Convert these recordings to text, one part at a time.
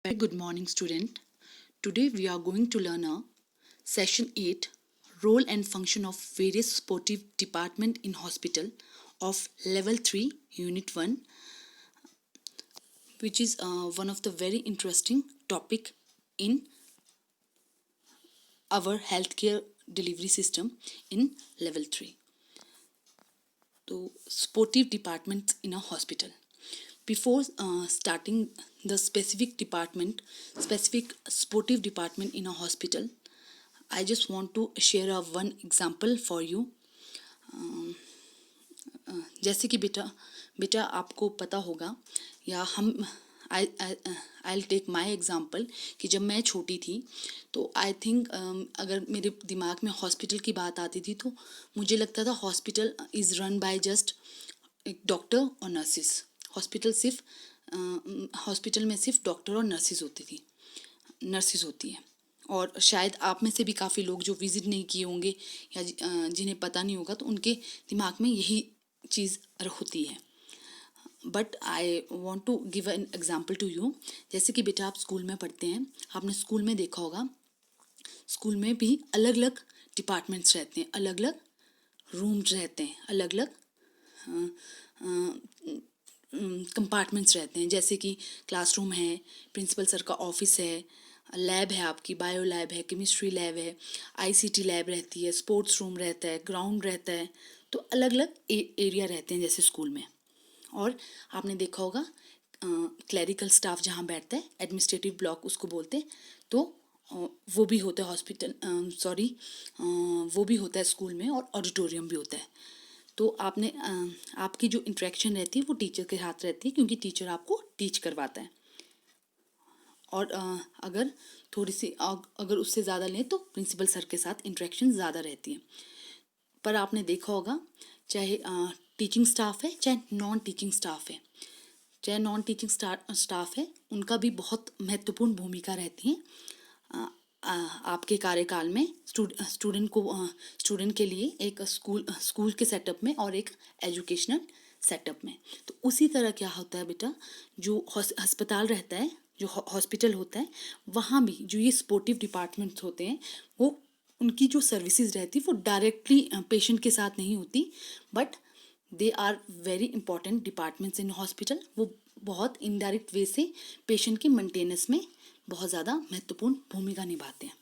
Very good morning, student. Today we are going to learn a session 8 role and function of various sportive department in hospital of level 3 unit 1, which is one of the very interesting topic in our healthcare delivery system in level 3. So sportive departments in a hospital. Before starting the specific sportive department in a hospital, I just want to share a one example for you. जैसे कि बेटा आपको पता होगा या हम I take my example कि जब मैं छोटी थी तो आई थिंक अगर मेरे दिमाग में हॉस्पिटल की बात आती थी तो मुझे लगता था hospital is run by just एक डॉक्टर और नर्सिस। हॉस्पिटल में सिर्फ डॉक्टर और नर्सिस होती हैं। और शायद आप में से भी काफ़ी लोग जो विज़िट नहीं किए होंगे या जिन्हें पता नहीं होगा तो उनके दिमाग में यही चीज़ होती है। But I want to give an example to you. जैसे कि बेटा आप स्कूल में पढ़ते हैं, आपने स्कूल में देखा होगा, स्कूल में भी अलग अलग डिपार्टमेंट्स रहते हैं, अलग अलग रूम्स रहते हैं, अलग अलग कंपार्टमेंट्स रहते हैं। जैसे कि क्लासरूम है, प्रिंसिपल सर का ऑफिस है, लैब है, आपकी बायो लैब है, केमिस्ट्री लैब है, आईसीटी लैब रहती है, स्पोर्ट्स रूम रहता है, ग्राउंड रहता है। तो अलग अलग एरिया रहते हैं जैसे स्कूल में। और आपने देखा होगा क्लरिकल स्टाफ जहाँ बैठता है, एडमिनिस्ट्रेटिव ब्लॉक उसको बोलते हैं, तो वो भी होता है वो भी होता है स्कूल में, और ऑडिटोरियम भी होता है। तो आपकी जो इंटरेक्शन रहती है वो टीचर के साथ रहती है, क्योंकि टीचर आपको टीच करवाता है। और अगर उससे ज़्यादा लें तो प्रिंसिपल सर के साथ इंटरेक्शन ज़्यादा रहती है। पर आपने देखा होगा चाहे टीचिंग स्टाफ है चाहे नॉन टीचिंग स्टाफ है, उनका भी बहुत महत्वपूर्ण भूमिका रहती है आपके कार्यकाल में स्टूडेंट के लिए एक स्कूल के सेटअप में और एक एजुकेशनल सेटअप में। तो उसी तरह क्या होता है बेटा, जो अस्पताल रहता है, जो हॉस्पिटल होता है, वहाँ भी जो ये स्पोर्टिव डिपार्टमेंट्स होते हैं, वो उनकी जो सर्विसेज रहती है वो डायरेक्टली पेशेंट के साथ नहीं होती, but they are very important departments in hospital. वो बहुत इनडायरेक्ट वे से पेशेंट के मेंटेनेंस में बहुत ज़्यादा महत्वपूर्ण भूमिका निभाते हैं।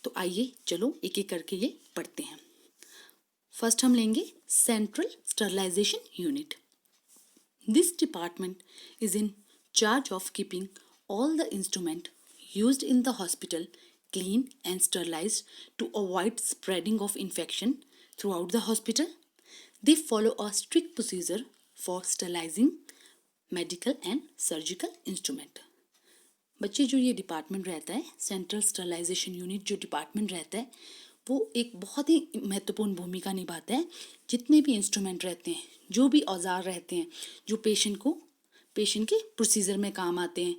तो आइए चलो एक एक करके ये पढ़ते हैं। फर्स्ट हम लेंगे central sterilization unit. This department is in charge of keeping all the instrument used in the hospital clean and sterilized to avoid spreading of infection throughout the hospital. They follow a strict procedure for sterilizing medical and surgical instrument. बच्चे जो ये department रहता है, central sterilization unit जो department रहता है, वो एक बहुत ही महत्वपूर्ण भूमिका निभाता है। जितने भी इंस्ट्रूमेंट रहते हैं, जो भी औजार रहते हैं, जो पेशेंट के प्रोसीजर में काम आते हैं,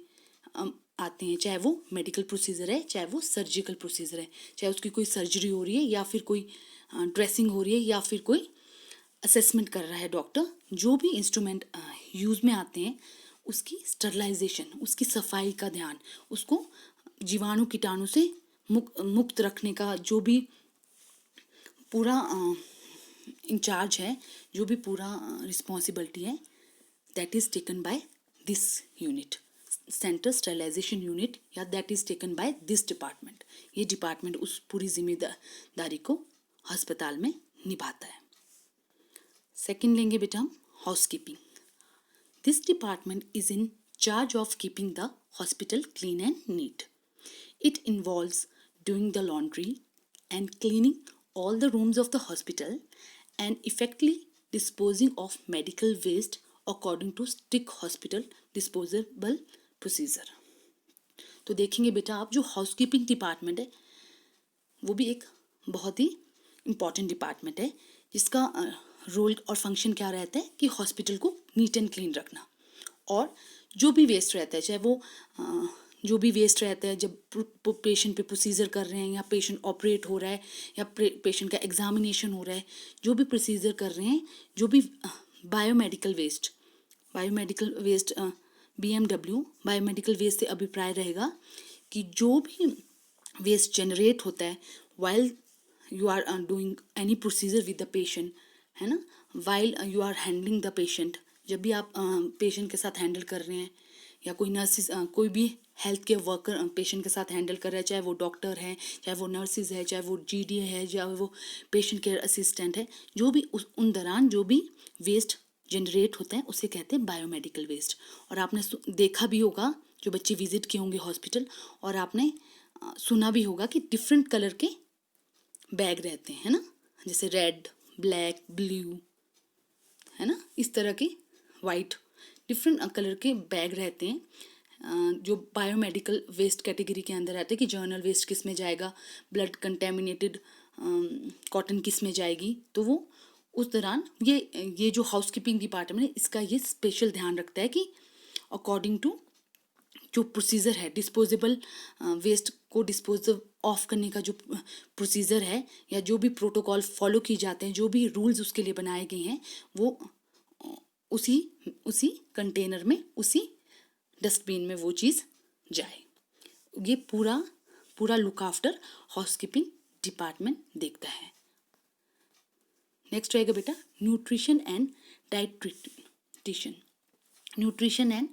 चाहे वो मेडिकल प्रोसीजर है, चाहे वो सर्जिकल प्रोसीजर है, चाहे उसकी कोई सर्जरी हो रही है या फिर कोई ड्रेसिंग हो रही है या फिर कोई असेसमेंट कर रहा है डॉक्टर, जो भी इंस्ट्रूमेंट यूज़ में आते हैं उसकी स्टरलाइजेशन, उसकी सफाई का ध्यान, उसको जीवाणु कीटाणु से मुक्त रखने का जो भी पूरा इंचार्ज है, जो भी पूरा रिस्पॉन्सिबिलिटी है, that is taken by this unit, central sterilization unit, या that is taken by this department. ये डिपार्टमेंट उस पूरी जिम्मेदारी को अस्पताल में निभाता है। सेकंड लेंगे बेटा हम housekeeping. This department is in charge of keeping the hospital clean and neat. It involves doing the laundry and cleaning all the rooms of the hospital and effectively disposing of medical waste according to strict hospital disposable procedure. तो देखेंगे बेटा आप, जो housekeeping department है वो भी एक बहुत ही इम्पॉर्टेंट डिपार्टमेंट है, जिसका रोल और फंक्शन क्या रहता है कि हॉस्पिटल को नीट एंड क्लीन रखना, और जो भी वेस्ट रहता है, चाहे वो जो भी वेस्ट रहता है जब पेशेंट पे प्रोसीजर कर रहे हैं, या पेशेंट ऑपरेट हो रहा है, या पेशेंट का एग्जामिनेशन हो रहा है, जो भी प्रोसीजर कर रहे हैं, जो भी biomedical waste BMW biomedical waste से अभिप्राय रहेगा कि जो भी वेस्ट जनरेट होता है while you are doing any procedure with the patient, है ना, while you are handling the patient, जब भी आप पेशेंट के साथ हैंडल कर रहे हैं या कोई नर्सिस कोई भी हेल्थ केयर वर्कर पेशेंट के साथ हैंडल कर रहा है, चाहे वो डॉक्टर है, चाहे वो नर्सिस है, चाहे वो GD है, चाहे वो पेशेंट केयर असिस्टेंट है, जो भी उन दौरान जो भी वेस्ट जनरेट होता है उसे कहते हैं बायोमेडिकल वेस्ट। और आपने देखा भी होगा, जो बच्चे विजिट किए होंगे हॉस्पिटल, और आपने सुना भी होगा कि डिफरेंट कलर के बैग रहते हैं, है ना, जैसे रेड, ब्लैक, ब्लू, है ना, इस तरह के वाइट डिफरेंट कलर के बैग रहते हैं जो बायोमेडिकल वेस्ट कैटेगरी के अंदर आते हैं कि जर्नल वेस्ट किस में जाएगा, ब्लड कंटेमिनेटेड कॉटन किस में जाएगी। तो वो उस दौरान ये जो हाउसकीपिंग डिपार्टमेंट है इसका ये स्पेशल ध्यान रखता है कि अकॉर्डिंग टू जो प्रोसीजर है डिस्पोजेबल वेस्ट को डिस्पोज ऑफ करने का जो प्रोसीजर है या जो भी प्रोटोकॉल फॉलो किए जाते हैं, जो भी रूल्स उसके लिए बनाए गए हैं, वो उसी उसी कंटेनर में, उसी डस्टबिन में वो चीज़ जाए। ये पूरा लुक आफ्टर हाउसकीपिंग डिपार्टमेंट देखता है। नेक्स्ट रहेगा बेटा nutrition and dietitian. Nutrition and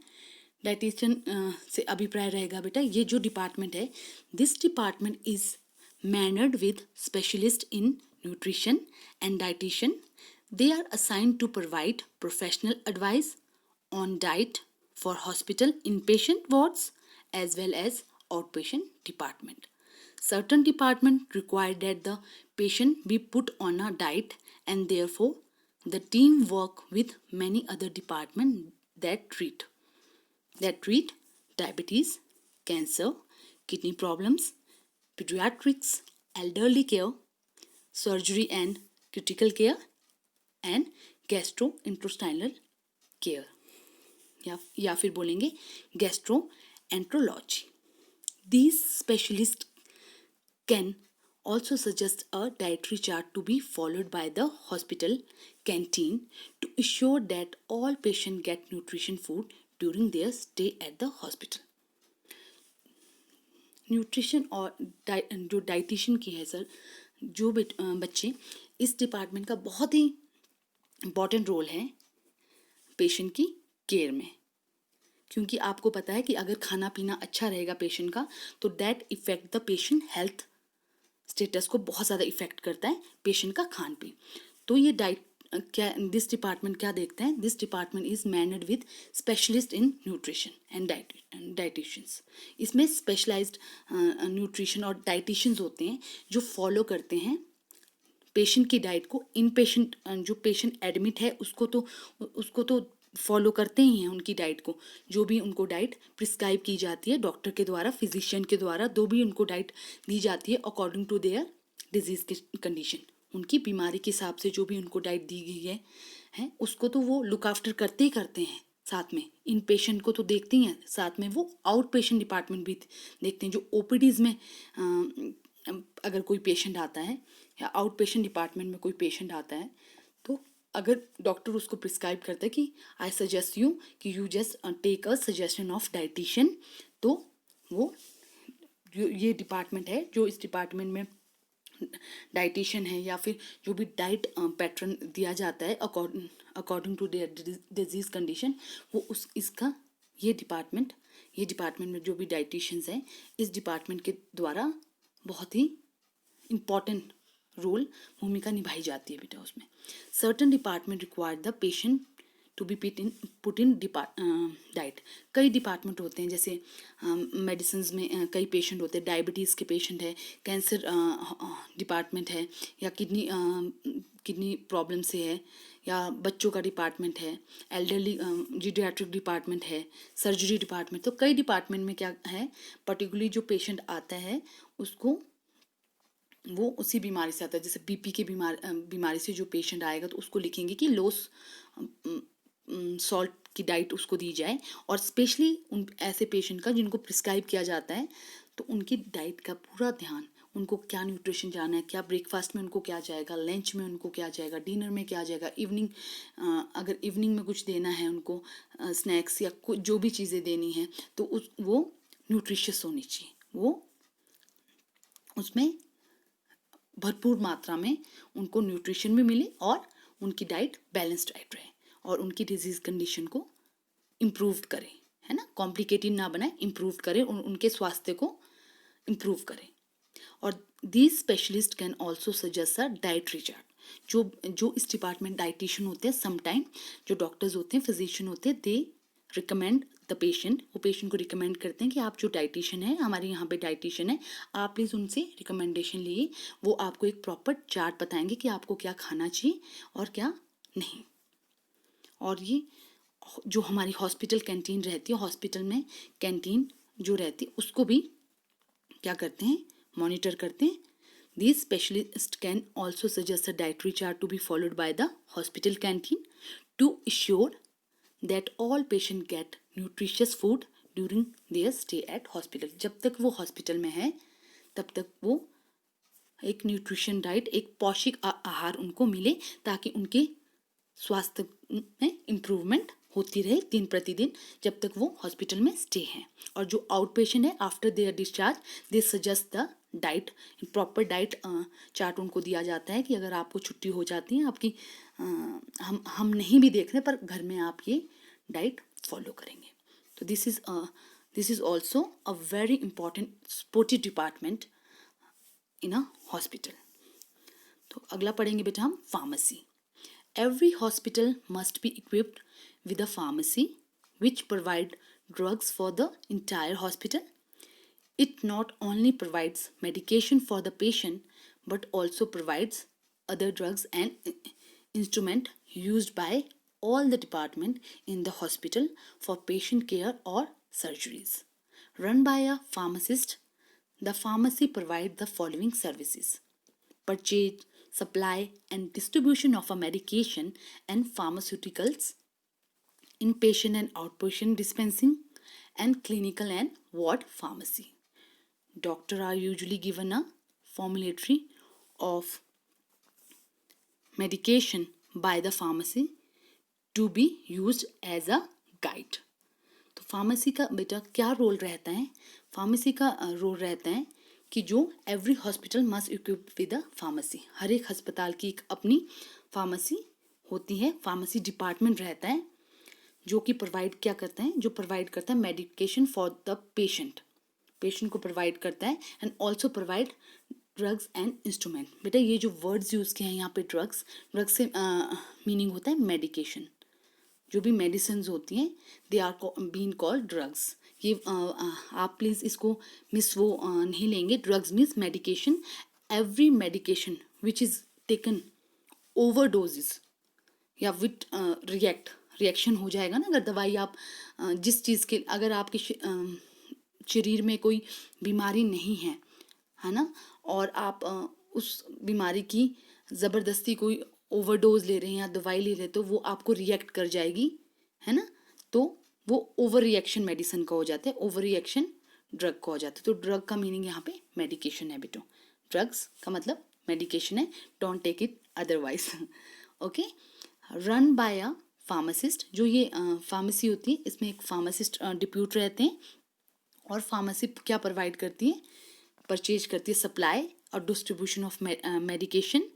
dietitian से अभिप्राय रहेगा बेटा, ये जो डिपार्टमेंट है, this department is mannered with specialist in nutrition and dietitian. They are assigned to provide professional advice on diet for hospital inpatient wards as well as outpatient department. Certain departments require that the patient be put on a diet, and therefore the team work with many other departments that treat diabetes, cancer, kidney problems, pediatrics, elderly care, surgery and critical care, and gastro intestinal care या फिर बोलेंगे gastroenterology. These specialist can also suggest a dietary chart to be followed by the hospital canteen to ensure that all patients get nutrition food during their stay at the hospital. Nutrition और जो dietitian की है sir, जो बच्चे इस department का बहुत ही important role है पेशेंट की केयर में, क्योंकि आपको पता है कि अगर खाना पीना अच्छा रहेगा पेशेंट का तो that effect the patient health status को बहुत ज़्यादा इफेक्ट करता है पेशेंट का खान पीन। तो ये दिस डिपार्टमेंट क्या देखता है, this department is manned with specialist in nutrition and dieticians. इसमें स्पेशलाइज्ड न्यूट्रिशन और डाइटिशियंस होते हैं जो फॉलो करते हैं पेशेंट की डाइट को। इन पेशेंट जो पेशेंट एडमिट है उसको तो फॉलो करते ही हैं उनकी डाइट को, जो भी उनको डाइट प्रिस्क्राइब की जाती है डॉक्टर के द्वारा, फिजिशियन के द्वारा, जो भी उनको डाइट दी जाती है according to their disease condition, उनकी बीमारी के हिसाब से जो भी उनको डाइट दी गई है उसको तो वो लुक आफ्टर करते ही करते हैं। साथ में इन पेशेंट को तो देखते ही हैं, साथ में वो आउट पेशेंट डिपार्टमेंट भी देखते हैं। जो OPDs में अगर कोई पेशेंट आता है या आउट पेशेंट डिपार्टमेंट में कोई पेशेंट आता है तो अगर डॉक्टर उसको प्रिस्क्राइब करता है कि आई सजेस्ट यू कि you just take a suggestion of dietitian, तो वो ये डिपार्टमेंट है जो इस डिपार्टमेंट में डाइटिशियन है या फिर जो भी डाइट पैटर्न दिया जाता है according to their disease condition, वो इसका ये डिपार्टमेंट में जो भी डाइटिशियंस हैं इस डिपार्टमेंट के द्वारा बहुत ही इम्पॉर्टेंट रोल भूमिका निभाई जाती है बेटा उसमें। Certain department require the patient to be put in diet. कई डिपार्टमेंट होते हैं, जैसे मेडिसिन में कई पेशेंट होते हैं, डायबिटीज़ के पेशेंट है, कैंसर डिपार्टमेंट है, या किडनी प्रॉब्लम से है, या बच्चों का डिपार्टमेंट है, एल्डरली जीडियाट्रिक डिपार्टमेंट है, सर्जरी डिपार्टमेंट। तो कई डिपार्टमेंट में क्या है, पर्टिकुलरली जो पेशेंट आता है उसको वो उसी बीमारी से आता है, जैसे BP के बीमारी से जो पेशेंट आएगा तो उसको लिखेंगे कि लो सॉल्ट की डाइट उसको दी जाए, और स्पेशली उन ऐसे पेशेंट का जिनको प्रिस्क्राइब किया जाता है तो उनकी डाइट का पूरा ध्यान उनको क्या न्यूट्रिशन जाना है, क्या ब्रेकफास्ट में उनको क्या जाएगा, लंच में उनको क्या जाएगा, डिनर में क्या जाएगा, इवनिंग अगर इवनिंग में कुछ देना है उनको स्नैक्स या कुछ जो भी चीज़ें देनी है तो वो न्यूट्रिशियस होनी चाहिए, वो उसमें भरपूर मात्रा में उनको न्यूट्रिशन भी मिले और उनकी डाइट बैलेंस डाइट रहे और उनकी डिजीज कंडीशन को इम्प्रूव करें, है ना, कॉम्प्लिकेटेड ना बनाए, इम्प्रूव करें, उनके स्वास्थ्य को इम्प्रूव करें। और these specialist can also suggest a dietary chart. जो इस डिपार्टमेंट डाइटिशियन होते हैं, समटाइम जो डॉक्टर्स होते हैं, फिजिशियन होते हैं, दे रिकमेंड द पेशेंट, वो पेशेंट को रिकमेंड करते हैं कि आप जो डाइटिशियन है, हमारे यहाँ पे डाइटिशियन है, आप प्लीज़ उनसे रिकमेंडेशन लिए, वो आपको एक प्रॉपर चार्ट बताएंगे कि आपको क्या खाना चाहिए और क्या नहीं। और ये जो हमारी हॉस्पिटल कैंटीन रहती है, हॉस्पिटल में कैंटीन जो रहती है उसको भी क्या करते हैं, मॉनिटर करते हैं। These specialists can also suggest a dietary chart to be followed by the hospital canteen to ensure that all patients get nutritious food during their stay at hospital. जब तक वो हॉस्पिटल में है तब तक वो एक न्यूट्रिशन डाइट, एक पौष्टिक आहार उनको मिले ताकि उनके स्वास्थ्य में इम्प्रूवमेंट होती रहे दिन प्रतिदिन जब तक वो हॉस्पिटल में स्टे हैं। और जो आउट पेशेंट है, after their discharge they suggest the diet, proper diet chart उनको दिया जाता है कि अगर आपको छुट्टी हो जाती है आपकी, हम नहीं भी देख रहे पर घर में आप ये डाइट फॉलो करेंगे। तो this is also a very important supportive department in a hospital. तो अगला पढ़ेंगे बेटा हम pharmacy. Every hospital must be equipped with a pharmacy which provide drugs for the entire hospital. It not only provides medication for the patient but also provides other drugs and instrument used by all the department in the hospital for patient care or surgeries. Run by a pharmacist, the pharmacy provide the following services: purchase, supply, and distribution of a medication and pharmaceuticals, inpatient and outpatient dispensing, and clinical and ward pharmacy. Doctors are usually given a formulary of medication by the pharmacy to be used as a guide. तो pharmacy का बेटा क्या role रहता है? Pharmacy का role रहता है कि जो every hospital must equip with a pharmacy, हर एक अस्पताल की एक अपनी फार्मेसी होती है, फार्मेसी डिपार्टमेंट रहता है जो कि प्रोवाइड क्या करता है, जो प्रोवाइड करता है medication for the patient, patient को प्रोवाइड करता है, and also provide drugs and instrument. बेटा ये जो वर्ड्स यूज़ किए हैं यहाँ पे, ड्रग्स से मीनिंग होता है मेडिकेशन, जो भी मेडिसिन होती हैं they are been called drugs. ये आप प्लीज़ इसको मिस वो नहीं लेंगे, drugs means medication, every medication which is taken over doses या विथ रिएक्शन हो जाएगा ना, अगर दवाई आप जिस चीज़ के, अगर आपके शरीर में कोई बीमारी नहीं है, है ना, और आप उस बीमारी की ज़बरदस्ती कोई ओवरडोज ले रहे हैं या दवाई ले रहे हैं तो वो आपको रिएक्ट कर जाएगी, है ना, तो वो ओवर रिएक्शन मेडिसिन का हो जाता है, ओवर रिएक्शन ड्रग का हो जाता है। तो ड्रग का मीनिंग यहाँ पे मेडिकेशन है बेटो, ड्रग्स का मतलब मेडिकेशन है, don't take it otherwise. Okay, run by a pharmacist, जो ये फार्मेसी होती है इसमें एक फार्मासिस्ट डिप्यूट रहते हैं, और फार्मेसी क्या प्रोवाइड करती है, परचेज करती है, सप्लाई और distribution of medication,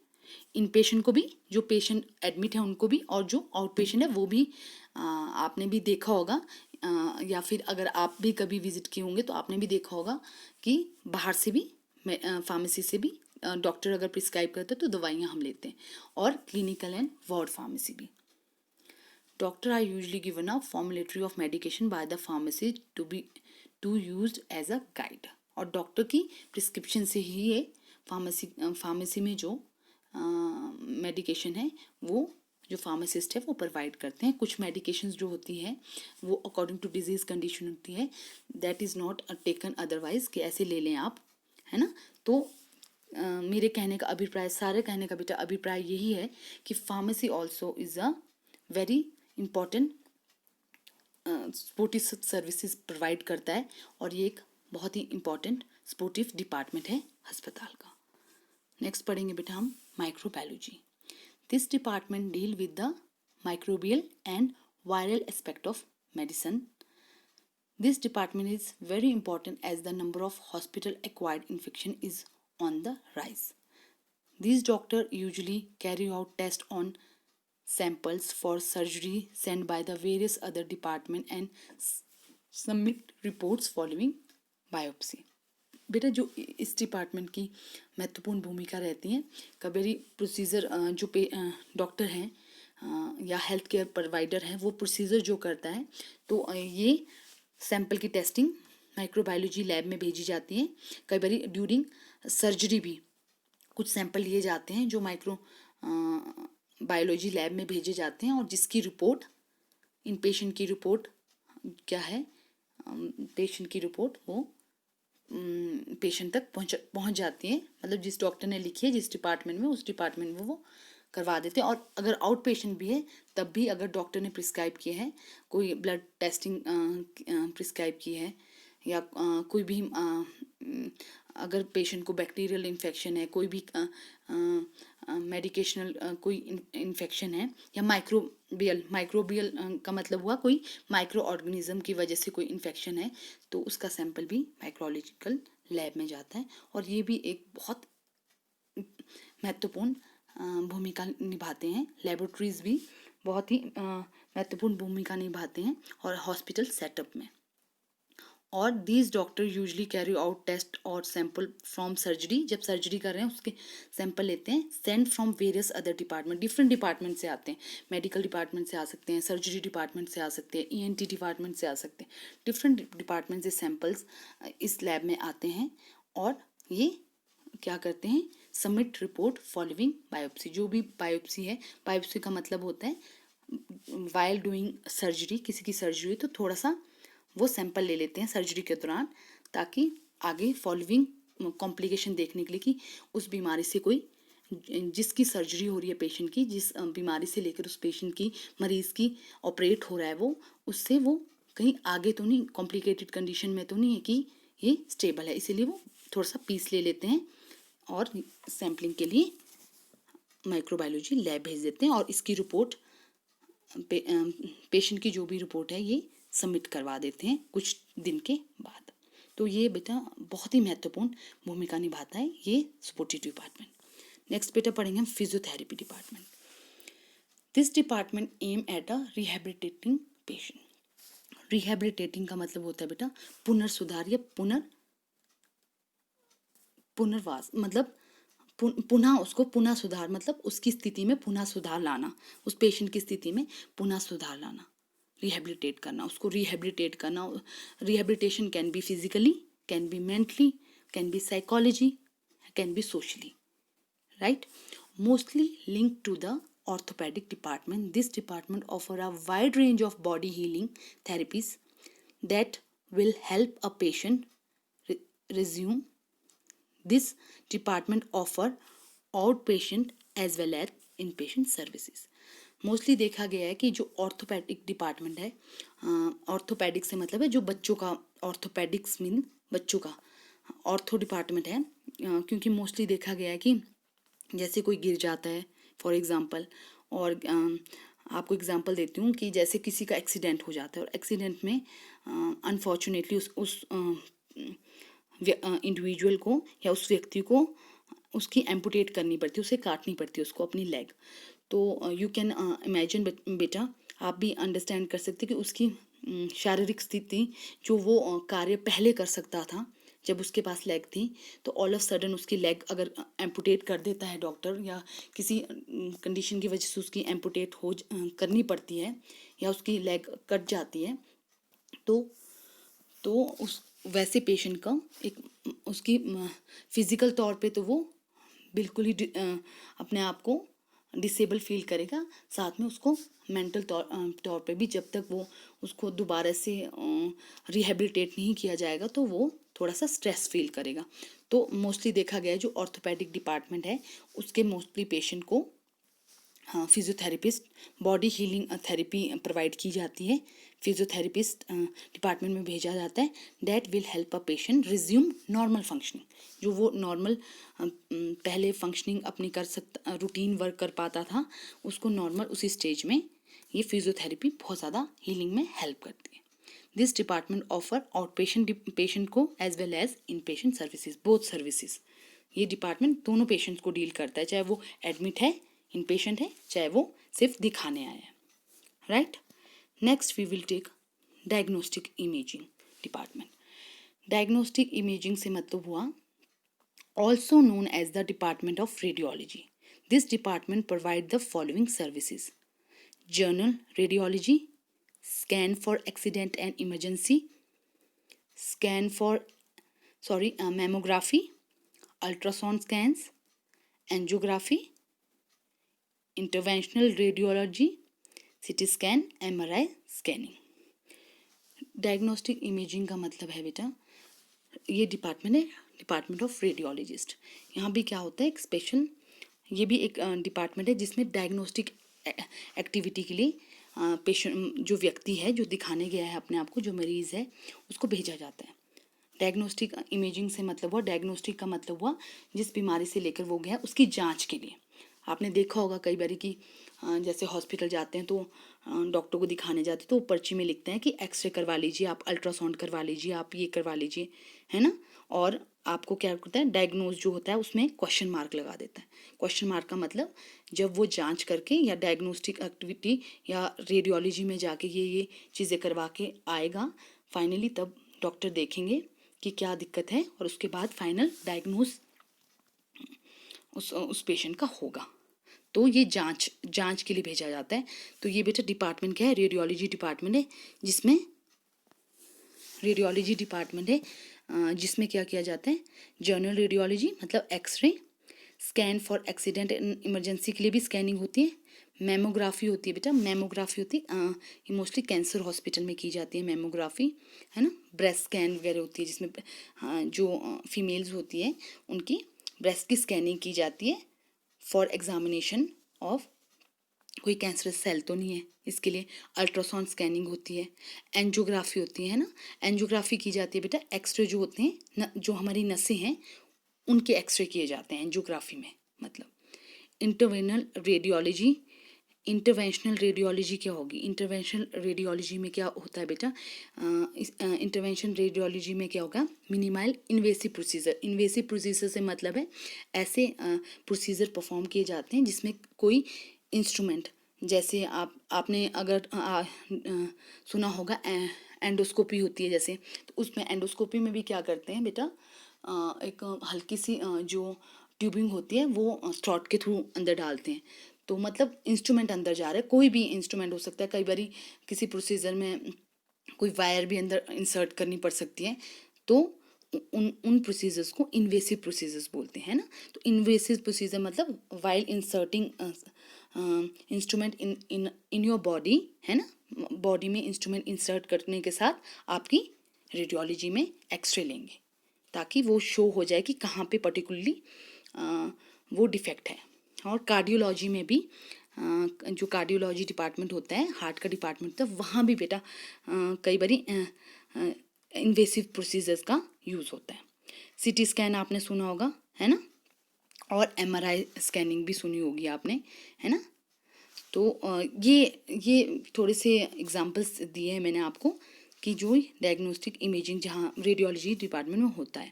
in patient को भी, जो पेशेंट एडमिट है उनको भी, और जो आउट पेशेंट है वो भी। आपने भी देखा होगा या फिर अगर आप भी कभी विजिट किए होंगे तो आपने भी देखा होगा कि बाहर से भी फार्मेसी से भी डॉक्टर अगर प्रिस्क्राइब करते हैं तो दवाइयाँ हम लेते हैं, और क्लिनिकल एंड वार्ड फार्मेसी भी। Doctor are usually given a formulary of medication by the pharmacy to use as a guide, और डॉक्टर की प्रिस्क्रिप्शन से ही ये फार्मेसी में जो मेडिकेशन है वो जो फार्मासिस्ट है वो प्रोवाइड करते हैं। कुछ मेडिकेशंस जो होती है वो अकॉर्डिंग टू डिजीज़ कंडीशन होती है, that is not taken otherwise कि ऐसे ले लें आप, है ना। तो मेरे कहने का अभिप्राय, सारे कहने का बेटा अभिप्राय यही है कि pharmacy also is a very important supportive services provide करता है, और ये एक बहुत ही इम्पॉर्टेंट स्पोर्टिव डिपार्टमेंट है अस्पताल का। नेक्स्ट पढ़ेंगे बेटा हम microbiology. This department deal with the microbial and viral aspect of medicine. This department is very important as the number of hospital-acquired infection is on the rise. These doctors usually carry out tests on samples for surgery sent by the various other departments and submit reports following biopsy. बेटा जो इस department की महत्वपूर्ण भूमिका रहती है, कभी procedure जो डॉक्टर हैं या हेल्थ केयर प्रोवाइडर है वो प्रोसीजर जो करता है, तो ये सैंपल की टेस्टिंग माइक्रोबायोलॉजी लैब में भेजी जाती है। कई बार ड्यूरिंग सर्जरी भी कुछ सैंपल लिए जाते हैं जो बायोलॉजी लैब में भेजे जाते हैं और जिसकी रिपोर्ट इन पेशेंट की रिपोर्ट क्या है, पेशेंट की रिपोर्ट वो पेशेंट तक पहुंच जाती है। मतलब जिस डॉक्टर ने लिखी है जिस डिपार्टमेंट में, उस डिपार्टमेंट में वो करवा देते हैं। और अगर आउट पेशेंट भी है तब भी अगर डॉक्टर ने प्रिस्क्राइब किया है, कोई ब्लड टेस्टिंग प्रिस्क्राइब की है या कोई भी अगर पेशेंट को बैक्टीरियल इन्फेक्शन है, कोई भी मेडिकेशनल कोई इन्फेक्शन है या माइक्रोबियल का मतलब हुआ कोई माइक्रो ऑर्गेनिज्म की वजह से कोई इन्फेक्शन है, तो उसका सैंपल भी माइक्रोलॉजिकल लैब में जाता है। और ये भी एक बहुत महत्वपूर्ण भूमिका निभाते हैं। लेबोरेटरीज भी बहुत ही महत्वपूर्ण भूमिका निभाते हैं और हॉस्पिटल सेटअप में। और these doctor usually carry out test और सैंपल फ्रॉम सर्जरी, जब सर्जरी कर रहे हैं उसके सैंपल लेते हैं, send from various other department, different department से आते हैं। मेडिकल डिपार्टमेंट से आ सकते हैं, सर्जरी डिपार्टमेंट से आ सकते हैं, ENT डिपार्टमेंट से आ सकते हैं, डिफरेंट डिपार्टमेंट से सैंपल्स इस लैब में आते हैं और ये क्या करते हैं, सबमिट रिपोर्ट फॉलोइंग बायोप्सी। जो भी बायोप्सी है, बायोप्सी का मतलब होता है वाइल डूइंग सर्जरी, किसी की सर्जरी तो थोड़ा सा वो सैंपल ले लेते हैं सर्जरी के दौरान, ताकि आगे फॉलोइंग कॉम्प्लिकेशन देखने के लिए कि उस बीमारी से कोई, जिसकी सर्जरी हो रही है पेशेंट की, जिस बीमारी से लेकर उस पेशेंट की, मरीज़ की ऑपरेट हो रहा है वो, उससे वो कहीं आगे तो नहीं, कॉम्प्लिकेटेड कंडीशन में तो नहीं है कि ये स्टेबल है, इसीलिए वो थोड़ा सा पीस ले लेते हैं और सैम्पलिंग के लिए माइक्रोबायोलॉजी लैब भेज देते हैं। और इसकी रिपोर्ट पेशेंट की जो भी रिपोर्ट है ये सबमिट करवा देते हैं कुछ दिन के बाद। तो ये बेटा बहुत ही महत्वपूर्ण भूमिका निभाता है ये सपोर्टिव डिपार्टमेंट। नेक्स्ट बेटा पढ़ेंगे हम physiotherapy department. This department aim at a rehabilitating patient. Rehabilitating का मतलब होता है बेटा पुनर्सुधार या पुनर्वास, मतलब पुनः उसको पुनः सुधार, मतलब उसकी स्थिति में पुनः सुधार लाना, उस पेशेंट की स्थिति में पुनः सुधार लाना, रिहेबिलिटेट करना, उसको रिहेबिलिटेट करना। Rehabilitation can be physically, can be mentally, can be psychology, can be socially, right. Mostly linked to the orthopedic department, this department offer a wide range of body healing therapies that will help a patient resume. This department offer outpatient as well as inpatient services. Mostly देखा गया है कि जो orthopaedic department है, orthopaedic से मतलब है जो बच्चों का, ऑर्थोपेडिक्स मीन बच्चों का ऑर्थो डिपार्टमेंट है, क्योंकि मोस्टली देखा गया है कि जैसे कोई गिर जाता है फॉर एग्जांपल, और आपको एग्जांपल देती हूँ कि जैसे किसी का एक्सीडेंट हो जाता है और एक्सीडेंट में अनफॉर्चुनेटली उस इंडिविजुअल को या उस व्यक्ति को उसकी एम्पुटेट करनी पड़ती है, उसे काटनी पड़ती है उसको अपनी लेग। तो यू कैन इमेजिन बेटा, आप भी अंडरस्टैंड कर सकते कि उसकी शारीरिक स्थिति जो वो कार्य पहले कर सकता था जब उसके पास लेग थी, तो ऑल ऑफ सडन उसकी लेग अगर एम्पुटेट कर देता है डॉक्टर, या किसी कंडीशन की वजह से उसकी एम्पुटेट करनी पड़ती है या उसकी लेग कट जाती है, तो उस वैसे पेशेंट का एक उसकी फिजिकल तौर पे तो वो बिल्कुल ही अपने आप को डिसेबल फील करेगा, साथ में उसको मेंटल तौर पे भी, जब तक वो उसको दोबारा से रिहेबिलिटेट नहीं किया जाएगा तो वो थोड़ा सा स्ट्रेस फील करेगा। तो मोस्टली देखा गया है जो ऑर्थोपेडिक डिपार्टमेंट है उसके मोस्टली पेशेंट को physiotherapist, body healing therapy provide की जाती है फिजियोथेरेपिस्ट डिपार्टमेंट में भेजा जाता है, that will help a patient resume normal functioning. जो वो नॉर्मल पहले फंक्शनिंग अपनी कर सकता, रूटीन वर्क कर पाता था, उसको नॉर्मल उसी स्टेज में ये फिजियोथेरेपी बहुत ज़्यादा हीलिंग में हेल्प करती है। This department offer out patient को as well as in patient services, both services. ये डिपार्टमेंट दोनों पेशेंट्स को डील करता है, चाहे वो एडमिट है, इन पेशेंट है, चाहे वो सिर्फ दिखाने आया है, right. Next we will take diagnostic imaging department. Diagnostic imaging से मतलब हुआ also known as the Department of Radiology. This department provides the following services: journal radiology, scan for accident and emergency, mammography, ultrasound scans, angiography, interventional radiology, CT scan, MRI scanning. Diagnostic imaging का मतलब है बेटा, ये department है department of radiologist. यहाँ भी क्या होता है, एक स्पेशल, ये भी एक डिपार्टमेंट है जिसमें डायग्नोस्टिक एक्टिविटी के लिए पेशेंट, जो व्यक्ति है जो दिखाने गया है अपने आप को, जो मरीज़ है, उसको भेजा जाता है। डायग्नोस्टिक इमेजिंग से मतलब हुआ, डायग्नोस्टिक का मतलब हुआ जिस बीमारी से लेकर वो गया उसकी जांच के लिए। आपने देखा होगा कई बार कि जैसे हॉस्पिटल जाते हैं तो डॉक्टर को दिखाने जाते हैं तो वो पर्ची में लिखते हैं कि एक्सरे करवा लीजिए, आप अल्ट्रासाउंड करवा लीजिए, आप ये करवा लीजिए, है ना। और आपको क्या करता है, डायग्नोज जो होता है उसमें क्वेश्चन मार्क लगा देता है। क्वेश्चन मार्क का मतलब जब वो जांच करके या डायग्नोस्टिक एक्टिविटी या रेडियोलॉजी में जाके ये चीज़ें करवा के आएगा, फाइनली तब डॉक्टर देखेंगे कि क्या दिक्कत है और उसके बाद फाइनल डायग्नोज उस पेशेंट का होगा। तो ये जांच के लिए भेजा जाता है। तो ये बेटा डिपार्टमेंट क्या है, रेडियोलॉजी डिपार्टमेंट है, जिसमें रेडियोलॉजी डिपार्टमेंट है जिसमें क्या किया जाता है, जर्नल रेडियोलॉजी मतलब x-ray, scan for accident and emergency के लिए भी स्कैनिंग होती है, मेमोग्राफी होती है बेटा, मेमोग्राफी होती है ये मोस्टली कैंसर हॉस्पिटल में की जाती है मेमोग्राफी, है ना। ब्रेस्ट स्कैन वगैरह होती है जिसमें जो फीमेल्स होती है उनकी ब्रेस्ट की स्कैनिंग की जाती है फॉर एग्जामिनेशन ऑफ कोई कैंसरस सेल तो नहीं है, इसके लिए अल्ट्रासाउंड स्कैनिंग होती है, एंजियोग्राफी होती है ना। एंजियोग्राफी की जाती है बेटा, एक्सरे जो होते हैं जो हमारी नसें हैं उनके एक्सरे किए जाते हैं एंजियोग्राफी में। मतलब इंटरवेंशनल रेडियोलॉजी क्या होगी, इंटरवेंशनल रेडियोलॉजी में क्या होता है बेटा, इंटरवेंशन रेडियोलॉजी में क्या होगा, minimal invasive procedure. Invasive procedure से मतलब है ऐसे प्रोसीजर परफॉर्म किए जाते हैं जिसमें कोई इंस्ट्रूमेंट, जैसे आपने अगर सुना होगा एंडोस्कोपी होती है जैसे, तो उसमें एंडोस्कोपी में भी क्या करते हैं बेटा, एक हल्की सी जो ट्यूबिंग होती है वो थ्रॉट के थ्रू अंदर डालते हैं। तो मतलब इंस्ट्रूमेंट अंदर जा रहा है, कोई भी इंस्ट्रूमेंट हो सकता है, कई बार किसी प्रोसीजर में कोई वायर भी अंदर इंसर्ट करनी पड़ सकती है, तो उन प्रोसीजर्स को इन्वेसिव प्रोसीजर्स बोलते हैं ना। तो इन्वेसिव प्रोसीजर मतलब while inserting instrument in your body, है ना, बॉडी में इंस्ट्रूमेंट इंसर्ट करने के साथ आपकी रेडियोलॉजी में एक्सरे लेंगे ताकि वो शो हो जाए कि कहाँ पे पर्टिकुलरली वो डिफेक्ट है। और कार्डियोलॉजी में भी जो कार्डियोलॉजी डिपार्टमेंट होता है, हार्ट का डिपार्टमेंट होता है, वहाँ भी बेटा कई बारी इन्वेसिव प्रोसीजर्स का यूज़ होता है। सीटी स्कैन आपने सुना होगा, है ना, और एमआरआई स्कैनिंग भी सुनी होगी आपने, है ना। तो ये थोड़े से एग्जांपल्स दिए हैं मैंने आपको कि जो डायग्नोस्टिक इमेजिंग जहाँ रेडियोलॉजी डिपार्टमेंट में होता है।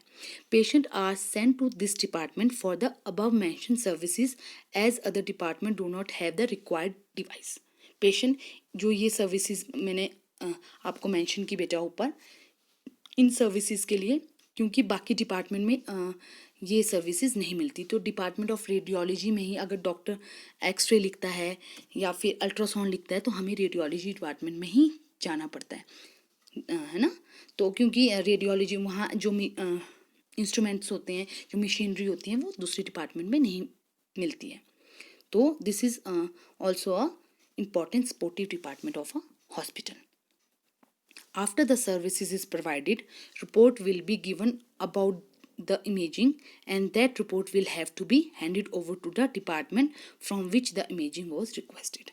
Patient are sent to this department for the above mention services as other department do not have the required device. Patient जो ये सर्विसेज मैंने आपको मेंशन की बेटा ऊपर, इन सर्विसेज के लिए, क्योंकि बाकी डिपार्टमेंट में ये सर्विसेज नहीं मिलती, तो डिपार्टमेंट ऑफ रेडियोलॉजी में ही अगर डॉक्टर एक्सरे लिखता है या फिर अल्ट्रासाउंड लिखता है तो हमें रेडियोलॉजी डिपार्टमेंट में ही जाना पड़ता है ना। तो क्योंकि रेडियोलॉजी वहाँ जो इंस्ट्रूमेंट्स होते हैं, जो मशीनरी होती हैं, वो दूसरे डिपार्टमेंट में नहीं मिलती है। तो this is also a important supportive department of a hospital. After the services is provided, report will be given about the imaging, and that report will have to be handed over to the department from which the imaging was requested.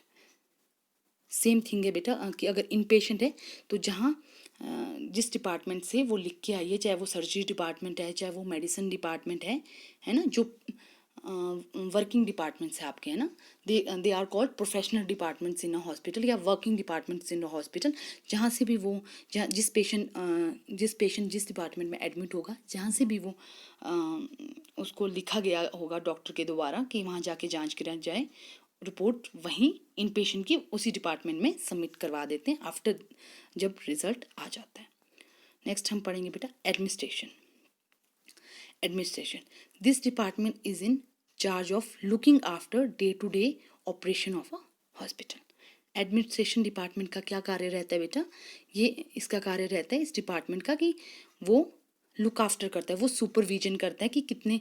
Same thing है बेटा कि अगर इन patient है तो जहाँ जिस department से वो लिख के आई है, चाहे वो सर्जरी डिपार्टमेंट है, चाहे वो मेडिसिन डिपार्टमेंट है ना, जो वर्किंग डिपार्टमेंट्स है आपके, है ना, they are called professional departments in a hospital या working departments in a hospital. जहाँ से भी वो जहाँ जिस पेशेंट जिस डिपार्टमेंट में एडमिट होगा, जहाँ से भी वो उसको लिखा गया होगा डॉक्टर के द्वारा कि वहाँ जाके जांच करा जाए, रिपोर्ट वहीं इन पेशेंट की उसी डिपार्टमेंट में सबमिट करवा देते हैं आफ्टर जब रिजल्ट आ जाता है। नेक्स्ट हम पढ़ेंगे बेटा administration. Administration. This department is in charge of looking after day-to-day operation of a hospital. Administration department का क्या कार्य रहता है बेटा? ये इसका कार्य रहता है इस डिपार्टमेंट का कि वो लुक आफ्टर करता है, वो सुपरविजन करता है कि कितने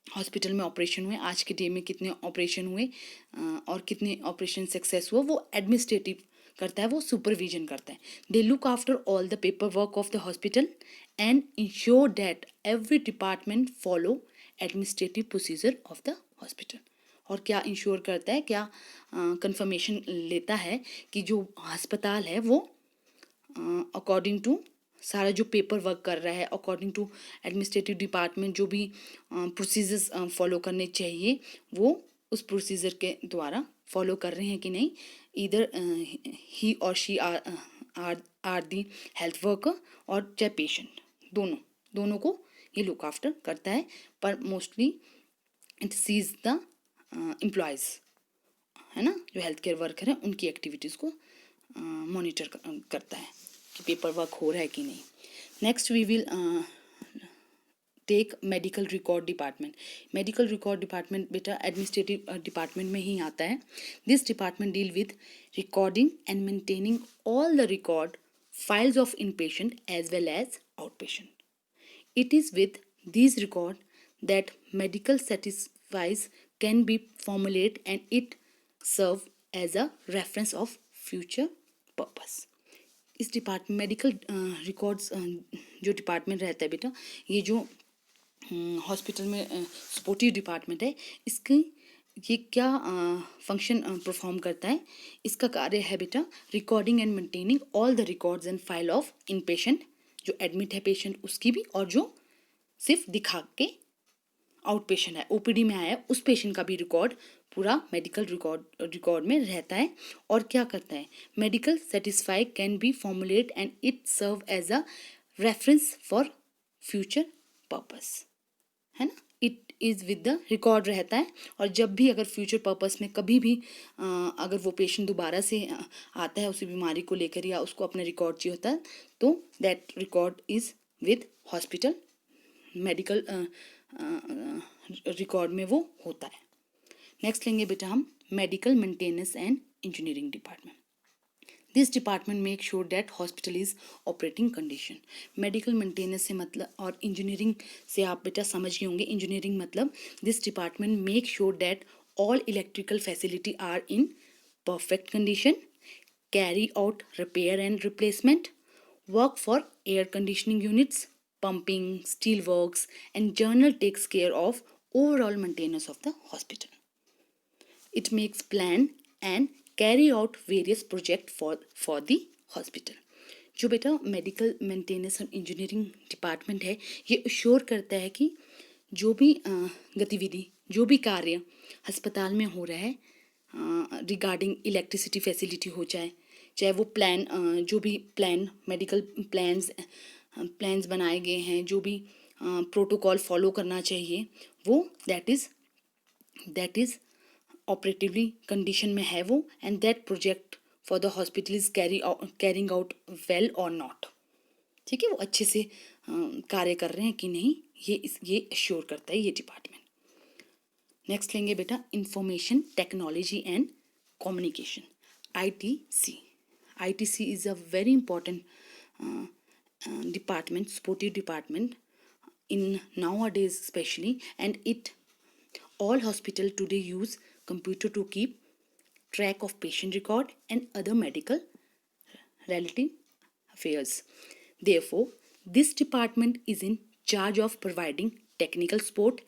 हॉस्पिटल में ऑपरेशन हुए, आज के डे में कितने ऑपरेशन हुए और कितने ऑपरेशन सक्सेस हुआ, वो एडमिनिस्ट्रेटिव करता है, वो सुपरविजन करता है। They look after all the paper work of the hospital and ensure that every department follow administrative procedure of the hospital. और क्या इंश्योर करता है, क्या कंफर्मेशन लेता है कि जो अस्पताल है वो अकॉर्डिंग टू सारा जो पेपर वर्क कर रहा है, अकॉर्डिंग टू एडमिनिस्ट्रेटिव डिपार्टमेंट जो भी प्रोसीजर्स फॉलो करने चाहिए वो उस प्रोसीजर के द्वारा फॉलो कर रहे हैं कि नहीं। इधर ही और she are the health worker और चाहे पेशेंट, दोनों को ये लुक आफ्टर करता है, पर mostly it sees the employees, है ना, जो हेल्थ केयर वर्कर हैं उनकी एक्टिविटीज़ को मॉनिटर करता है कि पेपर वर्क हो रहा है कि नहीं। Next we will take medical record department. Medical record department बेटा एडमिनिस्ट्रेटिव डिपार्टमेंट में ही आता है। This department deal with recording and maintaining all the record files of inpatient as well as outpatient. It is with these records that medical satisfies can be formulated and it serve as a reference of future purpose. इस department medical records जो department रहता है बेटा, ये जो hospital में supportive department है, इसकी ये क्या फंक्शन परफॉर्म करता है? इसका कार्य है बेटा recording and maintaining all the records and file of in patient, जो एडमिट है पेशेंट उसकी भी, और जो सिर्फ दिखा के आउट पेशेंट है, ओपीडी में आया है, उस पेशेंट का भी रिकॉर्ड पूरा मेडिकल रिकॉर्ड में रहता है। और क्या करता है? Medical satisfy can be formulate and it serve as a reference for future purpose, है ना। It is with the record रहता है, और जब भी अगर फ्यूचर पर्पस में कभी भी अगर वो पेशेंट दोबारा से आता है उसी बीमारी को लेकर या उसको अपना रिकॉर्ड चाहिए होता है, तो that record is with hospital medical record में वो होता है। नेक्स्ट लेंगे बेटा हम medical maintenance and engineering department. This department make sure that hospital is operating condition. Medical maintenance से मतलब, और इंजीनियरिंग से आप बेटा समझ गए होंगे, इंजीनियरिंग मतलब this department make sure that all electrical facility are in perfect condition, carry out repair and replacement, work for air conditioning units, pumping, steel works, and journal takes care of overall maintenance of the hospital. It makes plan and carry out various projects for the hospital. जो बेटा medical maintenance और engineering department है, ये sure करता है कि जो भी गतिविधि, जो भी कार्य अस्पताल में हो रहा है रिगार्डिंग इलेक्ट्रिसिटी फैसिलिटी हो जाए, चाहे वो प्लान जो भी प्लान मेडिकल प्लान्स बनाए गए हैं, जो भी प्रोटोकॉल फॉलो करना चाहिए, वो दैट इज़ ऑपरेटिवली कंडीशन में है वो, and that project for the hospital is carrying out well और नॉट। ठीक है, वो अच्छे से कार्य कर रहे हैं कि नहीं, ये श्योर करता है ये डिपार्टमेंट। नेक्स्ट लेंगे बेटा information technology and communication, ITC. ITC is a very important department, supportive department in nowadays especially, and all hospital today use computer to keep track of patient record and other medical relative affairs. Therefore, this department is in charge of providing technical support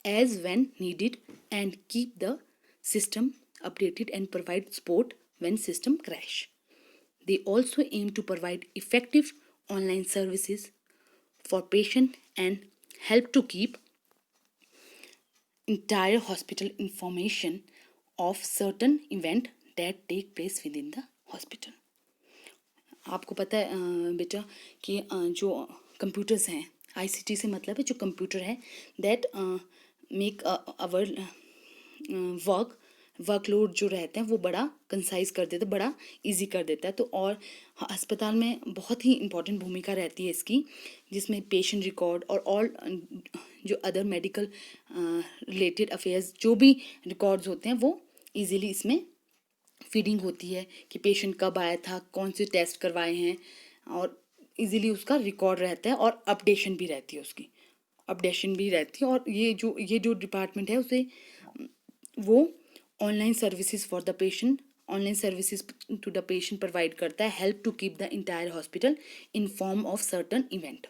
as when needed and keep the system updated and provide support when system crash. They also aim to provide effective online services for patient and help to keep entire hospital information of certain event that take place within the hospital. आपको पता है बेटा कि जो computers हैं, ICT से मतलब है जो कंप्यूटर है, दैट मेक आवर वर्कलोड जो रहते हैं वो बड़ा कंसाइज कर देता है, बड़ा इजी कर देता है। तो और अस्पताल में बहुत ही इम्पोर्टेंट भूमिका रहती है इसकी, जिसमें पेशेंट रिकॉर्ड और ऑल जो अदर मेडिकल रिलेटेड अफेयर्स जो भी रिकॉर्ड्स होते हैं वो इजीली इसमें फीडिंग होती है कि पेशेंट कब आया था, कौन से टेस्ट करवाए हैं, और इजीली उसका रिकॉर्ड रहता है और अपडेशन भी रहती है उसकी, अपडेशन भी रहती है। और ये जो डिपार्टमेंट है उसे वो online services for the patient, online services to the patient provide करता है, help to keep the entire hospital in form of certain event.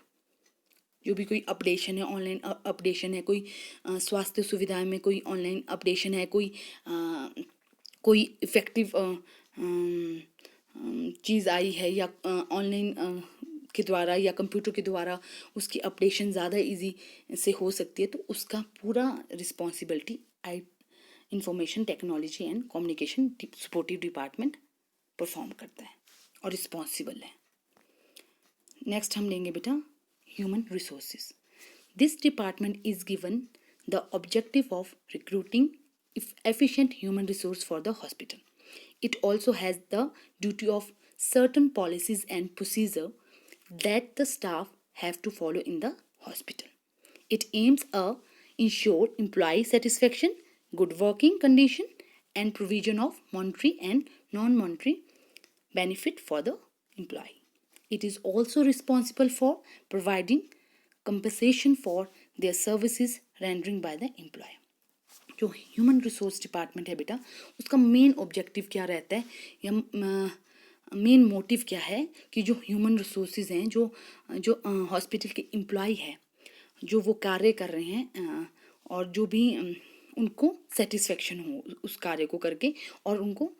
जो भी कोई अपडेशन है, ऑनलाइन अपडेशन है, कोई स्वास्थ्य सुविधाएं में कोई ऑनलाइन अपडेशन है, कोई इफ़ेक्टिव चीज़ आई है या ऑनलाइन के द्वारा या कंप्यूटर के द्वारा उसकी अपडेशन ज़्यादा इजी से हो सकती है, तो उसका पूरा responsibility information technology and communication supportive department perform करता है और रिस्पॉन्सिबल है। नेक्स्ट हम लेंगे बेटा human resources. This department is given the objective of recruiting efficient human resource for the hospital. It also has the duty of certain policies and procedure that the staff have to follow in the hospital. It aims to ensure employee satisfaction, good working condition, and provision of monetary and non-monetary benefit for the employee. It is also responsible for providing compensation for their services rendering by the employer. जो human resource department है बेटा, उसका main objective क्या रहता है या main motive क्या है कि जो ह्यूमन रिसोर्सेज हैं, जो हॉस्पिटल के एम्प्लॉय है, जो वो कार्य कर रहे हैं और जो भी उनको सेटिस्फेक्शन हो उस कार्य को करके, और उनको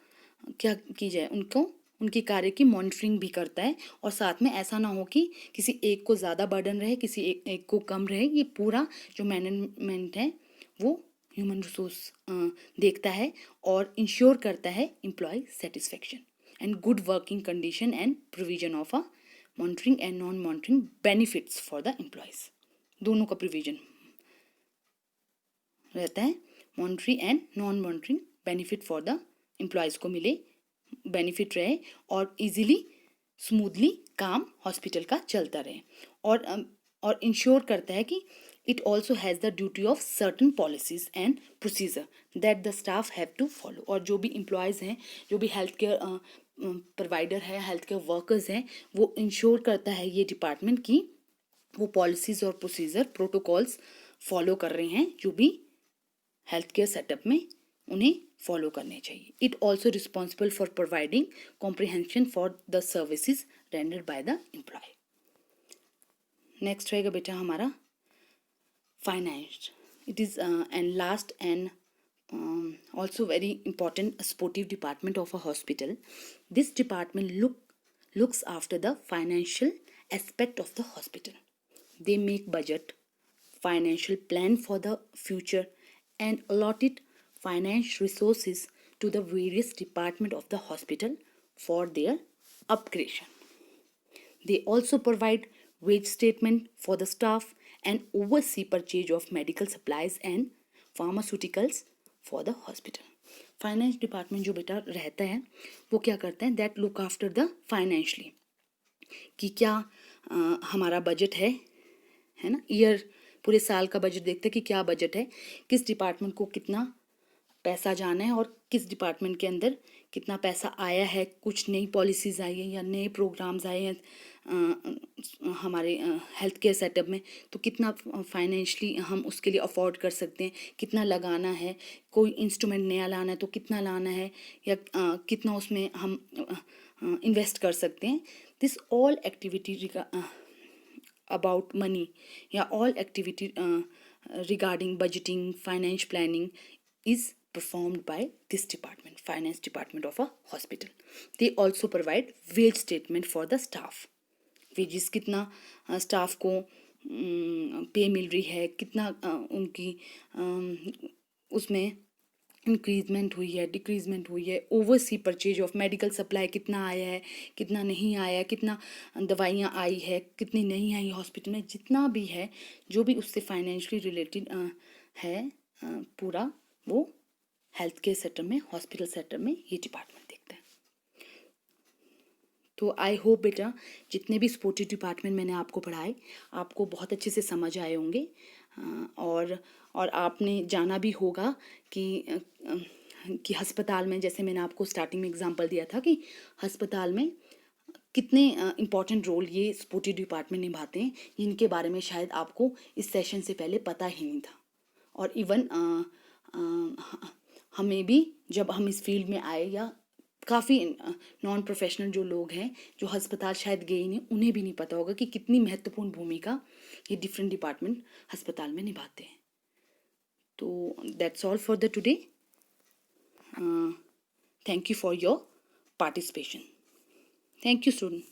क्या की जाए, उनकी कार्य की मॉनिटरिंग भी करता है। और साथ में ऐसा ना हो कि किसी एक को ज़्यादा बर्डन रहे, किसी एक को कम रहे। ये पूरा जो मैनेजमेंट है वो ह्यूमन रिसोर्स देखता है और इंश्योर करता है employ satisfaction and good working condition and provision of a monitoring and non monitoring benefits for the employees. दोनों का प्रोविजन रहता है, monetary and non monitoring benefit for the employees को मिले, बेनिफिट रहे और इजीली स्मूथली काम हॉस्पिटल का चलता रहे। और इंश्योर करता है कि it also has the duty of certain policies and procedure that the staff have to follow. और जो भी एम्प्लॉयज़ हैं, जो भी हेल्थ केयर प्रोवाइडर है, हेल्थ केयर वर्कर्स हैं, वो इंश्योर करता है ये डिपार्टमेंट कि वो पॉलिसीज़ और प्रोसीजर प्रोटोकॉल्स फॉलो कर रहे हैं जो भी हेल्थ केयर सेटअप में उन्हें फॉलो करने चाहिए। It also responsible for providing comprehension for the services rendered by the employ. Next रहेगा बेटा हमारा finance. It is and last and also very important supportive department of a hospital. This department looks after the financial aspect of the hospital. They make budget, financial plan for the future, and allotted financial resources to the various department of the hospital for their upgradation. They also provide wage statement for the staff and oversee purchase of medical supplies and pharmaceuticals for the hospital. Finance department जो बेटा रहता है वो क्या करते हैं, that look after the financially, कि क्या हमारा बजट है ना, ईयर पूरे साल का बजट देखते हैं कि क्या बजट है, किस डिपार्टमेंट को कितना पैसा जाना है और किस डिपार्टमेंट के अंदर कितना पैसा आया है, कुछ नई पॉलिसीज़ आई हैं या नए प्रोग्राम्स आए हैं हमारे हेल्थ केयर सेटअप में, तो कितना फाइनेंशली हम उसके लिए अफोर्ड कर सकते हैं, कितना लगाना है, कोई इंस्ट्रूमेंट नया लाना है तो कितना लाना है, या कितना उसमें हम इन्वेस्ट कर सकते हैं। This all activity about money या all activity regarding budgeting, finance planning is performed by this department, finance department of a hospital. They also provide wage statement for the staff. wages कितना staff को पे मिल रही है, कितना उनकी उसमें increment हुई है, डिक्रीजमेंट हुई है, oversee purchase of medical supply कितना आया है, कितना नहीं आया, कितना दवाइयाँ आई है, कितनी नहीं आई हॉस्पिटल में, जितना भी है जो भी उससे फाइनेंशियली रिलेटेड है पूरा, वो हेल्थ केयर सेक्टर में, हॉस्पिटल सेक्टर में ये डिपार्टमेंट देखता है. तो आई होप बेटा जितने भी सपोर्टिव डिपार्टमेंट मैंने आपको पढ़ाए आपको बहुत अच्छे से समझ आए होंगे. और आपने जाना भी होगा कि अस्पताल में, जैसे मैंने आपको स्टार्टिंग में एग्जांपल दिया था कि अस्पताल में कितने इम्पॉर्टेंट रोल ये सपोर्टिव डिपार्टमेंट निभाते हैं, जिनके बारे में शायद आपको इस सेशन से पहले पता ही नहीं था. और इवन हमें भी जब हम इस फील्ड में आए, या काफ़ी नॉन प्रोफेशनल जो लोग हैं जो अस्पताल शायद गए ही नहीं, उन्हें भी नहीं पता होगा कि कितनी महत्वपूर्ण भूमिका ये डिफरेंट डिपार्टमेंट अस्पताल में निभाते हैं. तो that's all for the today. Thank you for your participation. Thank you student.